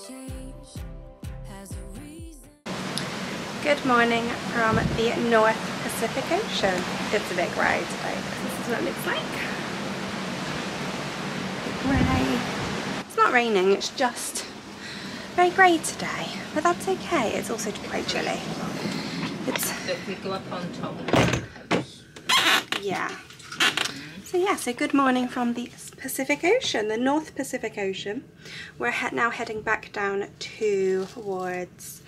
Good morning from the North Pacific Ocean. It's a big ride today. This is what it looks like. Grey. It's not raining, it's just very grey today, but that's okay. It's also quite chilly. If we go up on top. Yeah. So good morning from the Pacific Ocean, the North Pacific Ocean. We're now heading back down towards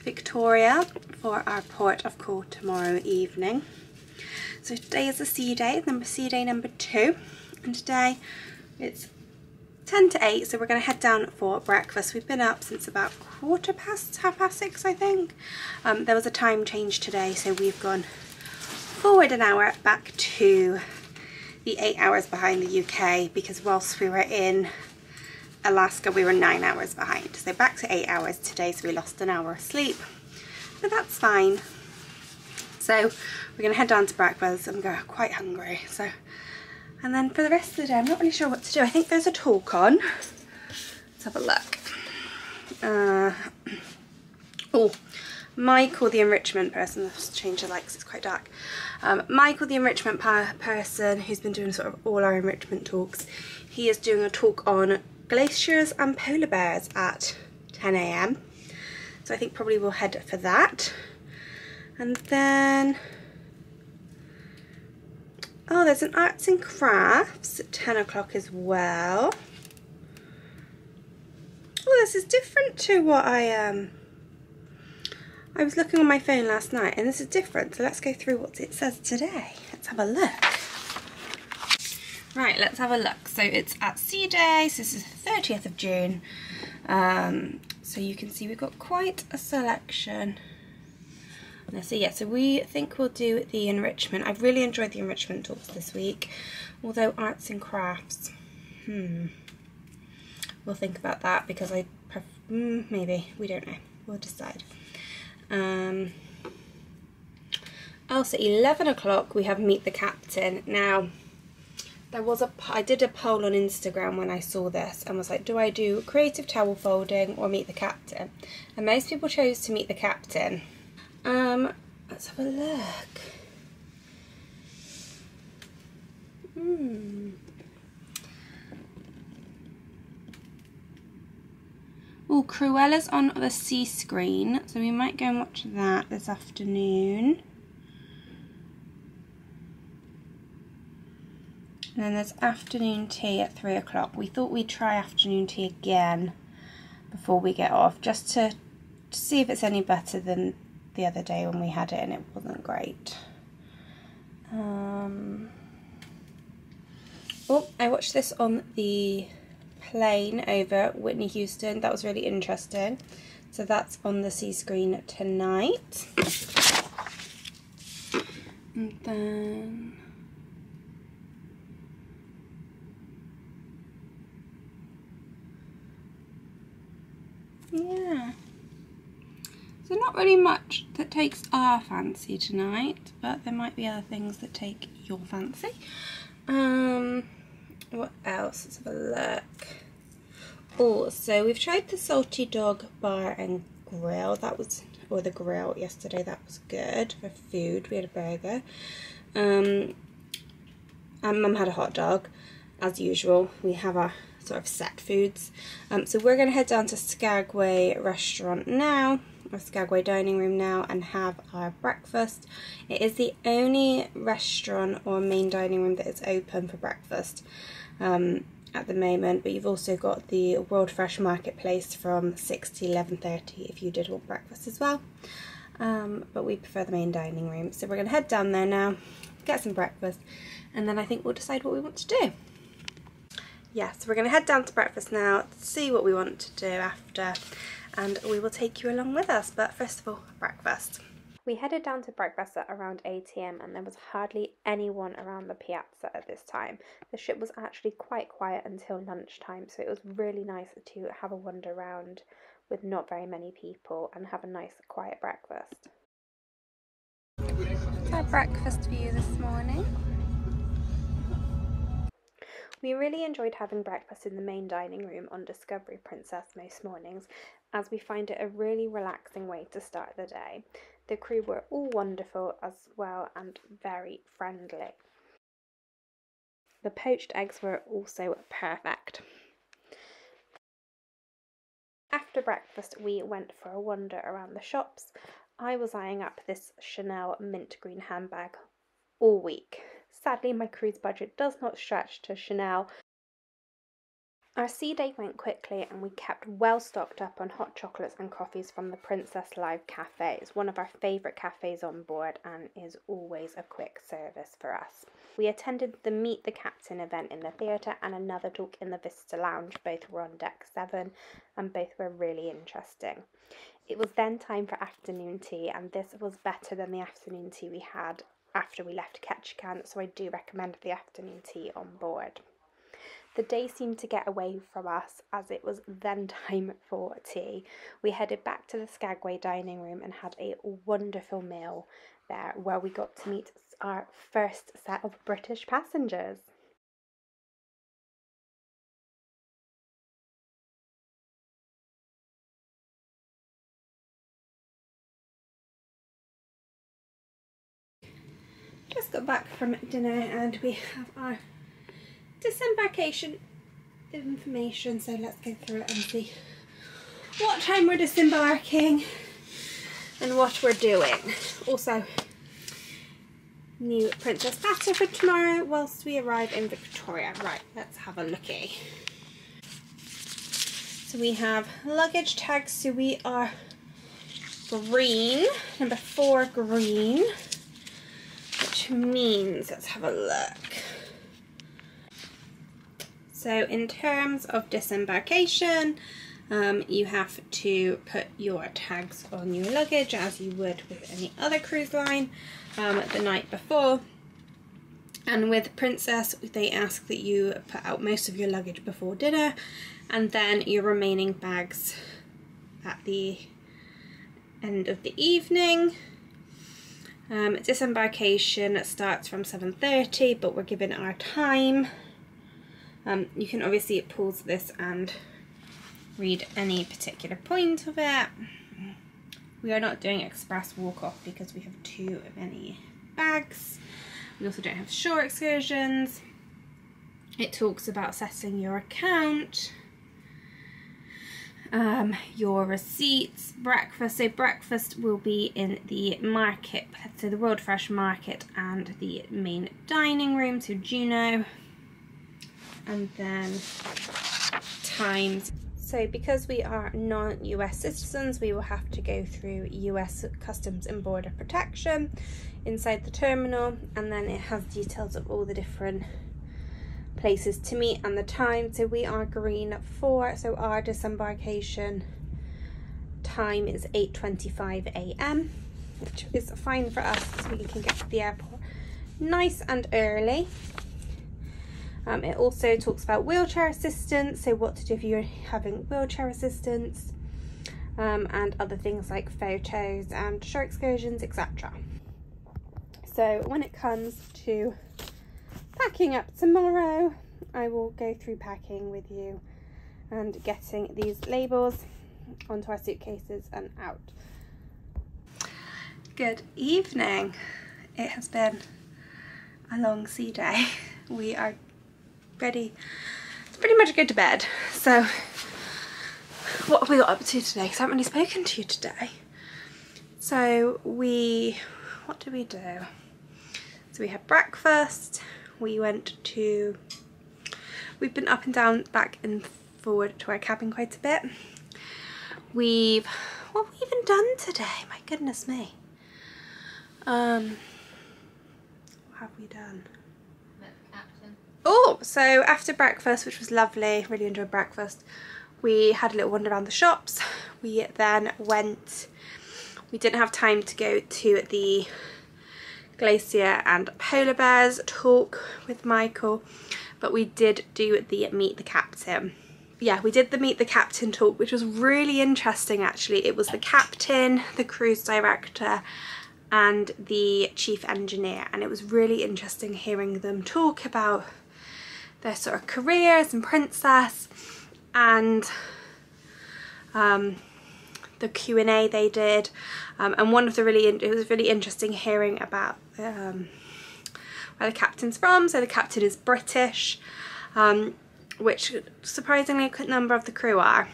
Victoria for our port of call tomorrow evening. So today is the sea day number 2, and today it's 10 to 8, so we're going to head down for breakfast. We've been up since about half past 6, I think. There was a time change today, so we've gone forward an hour back to the 8 hours behind the UK, because whilst we were in Alaska we were 9 hours behind. So back to 8 hours today, so we lost an hour of sleep, but that's fine. So we're going to head down to breakfast. I'm quite hungry, so, and then for the rest of the day I'm not really sure what to do. I think there's a talk on. Let's have a look. Oh, Michael the enrichment person, let's change the light because it's quite dark. Michael the enrichment person, who's been doing sort of all our enrichment talks, he is doing a talk on glaciers and polar bears at 10 AM. So I think probably we'll head for that. And then, oh, there's an arts and crafts at 10 o'clock as well. Oh, this is different to what I was looking on my phone last night, and this is different, so let's go through what it says today. Let's have a look. Right, let's have a look. So it's at Sea Day, so this is the 30th of June. So you can see we've got quite a selection. So yeah, so we think we'll do the enrichment. I've really enjoyed the enrichment talks this week, although arts and crafts, we'll think about that, because maybe, we don't know, we'll decide. Also 11 o'clock we have Meet the Captain. Now I did a poll on Instagram when I saw this and was like, do I do creative towel folding or Meet the Captain? And most people chose to Meet the Captain. Let's have a look. Oh, Cruella's on the sea screen, so we might go and watch that this afternoon. And then there's afternoon tea at 3 o'clock. We thought we'd try afternoon tea again before we get off, just to see if it's any better than the other day when we had it and it wasn't great. Oh, I watched this on the plane over Whitney Houston. That was really interesting. So that's on the sea screen tonight. And then yeah, so not really much that takes our fancy tonight, but there might be other things that take your fancy. What else? Let's have a look. Oh, so we've tried the Salty Dog Bar and Grill. That was, or the grill yesterday. That was good for food. We had a burger. And Mum had a hot dog, as usual. We have our sort of set foods. So we're going to head down to Skagway restaurant now, or Skagway dining room now, and have our breakfast. It is the only restaurant or main dining room that is open for breakfast at the moment, but you've also got the World Fresh Marketplace from 6 to 11:30 if you did want breakfast as well. But we prefer the main dining room, so we're going to head down there now, get some breakfast, and then I think we'll decide what we want to do. Yeah, so we're going to head down to breakfast now, see what we want to do after, and we will take you along with us. But first of all, breakfast. We headed down to breakfast at around 8 AM and there was hardly anyone around the piazza at this time. The ship was actually quite quiet until lunchtime, so it was really nice to have a wander around with not very many people and have a nice quiet breakfast. Our breakfast for you this morning. We really enjoyed having breakfast in the main dining room on Discovery Princess most mornings, as we find it a really relaxing way to start the day. The crew were all wonderful as well and very friendly. The poached eggs were also perfect. After breakfast we went for a wander around the shops. I was eyeing up this Chanel mint green handbag all week. Sadly, my cruise budget does not stretch to Chanel. Our sea day went quickly and we kept well stocked up on hot chocolates and coffees from the Princess Live Cafe. It's one of our favourite cafes on board and is always a quick service for us. We attended the Meet the Captain event in the theatre and another talk in the Vista Lounge. Both were on deck 7 and both were really interesting. It was then time for afternoon tea, and this was better than the afternoon tea we had after we left Ketchikan, so I do recommend the afternoon tea on board. The day seemed to get away from us as it was then time for tea. We headed back to the Skagway dining room and had a wonderful meal there where we got to meet our first set of British passengers. Just got back from dinner and we have our disembarkation information, so let's go through it and see what time we're disembarking and what we're doing. Also, new princess platter for tomorrow whilst we arrive in Victoria. Right, let's have a looky. So we have luggage tags, so we are green, number 4 green, which means, let's have a look. So in terms of disembarkation, you have to put your tags on your luggage as you would with any other cruise line the night before. And with Princess, they ask that you put out most of your luggage before dinner and then your remaining bags at the end of the evening. Disembarkation starts from 7:30, but we're given our time. You can obviously pause this and read any particular point of it. We are not doing express walk-off because we have too many bags. We also don't have shore excursions. It talks about setting your account, your receipts, breakfast. So breakfast will be in the market, so the World Fresh Market and the main dining room, so Juneau. And then times. So because we are non-US citizens, we will have to go through US Customs and Border Protection inside the terminal, and then it has details of all the different places to meet and the time. So we are green 4, so our disembarkation time is 8:25 AM, which is fine for us because we can get to the airport nice and early. It also talks about wheelchair assistance, so what to do if you're having wheelchair assistance, and other things like photos and shore excursions, etc. So when it comes to packing up tomorrow, I will go through packing with you and getting these labels onto our suitcases and out. Good evening. It has been a long sea day. We are ready to pretty much go to bed. So what have we got up to today? Because I haven't really spoken to you today. So what did we do? So we had breakfast, we've been up and down, back and forward to our cabin quite a bit. What have we even done today? My goodness me. What have we done? Oh, so after breakfast, which was lovely, really enjoyed breakfast, we had a little wander around the shops. We then we didn't have time to go to the Glacier and polar bears talk with Michael, but we did do the Meet the Captain. Yeah, we did the Meet the Captain talk, which was really interesting actually. It was the captain, the cruise director and the chief engineer, and it was really interesting hearing them talk about their sort of careers and Princess, and the Q&A they did, and one of the it was really interesting hearing about where the captain's from. So the captain is British, which surprisingly a good number of the crew are,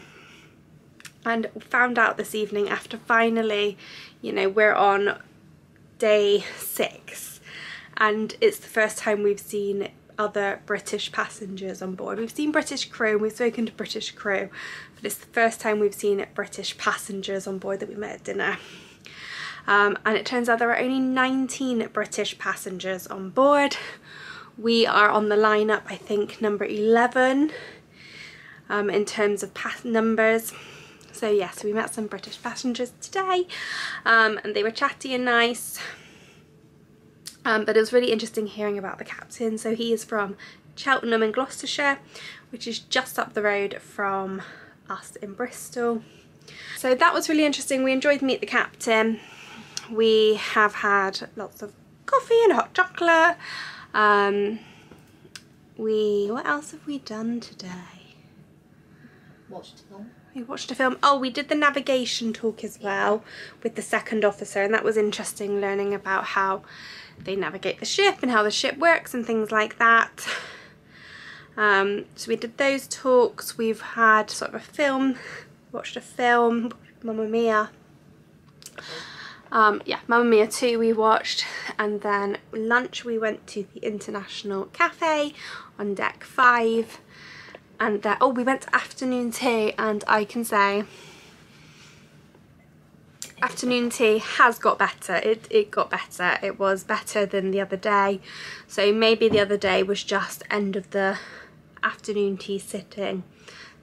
and found out this evening after finally, you know, we're on day 6 and it's the first time we've seen other British passengers on board. We've seen British crew and we've spoken to British crew, but it's the first time we've seen British passengers on board that we met at dinner. And it turns out there are only 19 British passengers on board. We are on the lineup, I think, number 11 in terms of numbers. So yes, we met some British passengers today, and they were chatty and nice. But it was really interesting hearing about the captain. So he is from Cheltenham in Gloucestershire, which is just up the road from us in Bristol. So that was really interesting. We enjoyed meeting the captain. We have had lots of coffee and hot chocolate. What else have we done today? Watched a film. We watched a film. Oh, we did the navigation talk as well with the second officer, and that was interesting, learning about how they navigate the ship and how the ship works and things like that. So we did those talks. We've had sort of a film, watched a film, Mamma Mia. Yeah, Mamma Mia 2 we watched, and then lunch we went to the International Cafe on deck 5, and oh, we went to afternoon tea, and I can say afternoon tea has got better. It got better. It was better than the other day. So maybe the other day was just end of the afternoon tea sitting.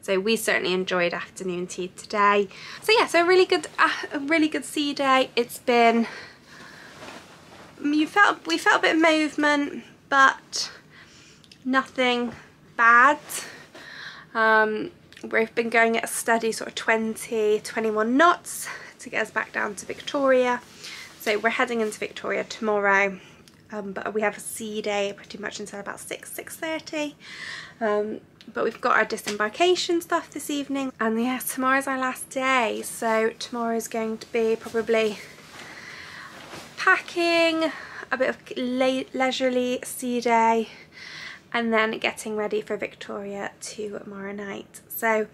So we certainly enjoyed afternoon tea today. So yeah, so a really good sea day. It's been, we felt a bit of movement, but nothing bad. We've been going at a steady sort of 20-21 knots to get us back down to Victoria. So we're heading into Victoria tomorrow, but we have a sea day pretty much until about 6:30. But we've got our disembarkation stuff this evening, and yeah, tomorrow's our last day. So tomorrow's going to be probably packing, a bit of leisurely sea day, and then getting ready for Victoria tomorrow night. So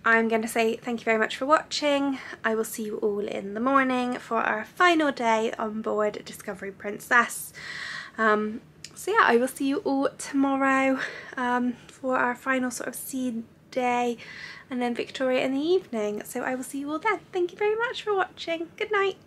I'm going to say thank you very much for watching. I will see you all in the morning for our final day on board Discovery Princess. So yeah, I will see you all tomorrow for our final sort of sea day, and then Victoria in the evening. So I will see you all then. Thank you very much for watching. Good night.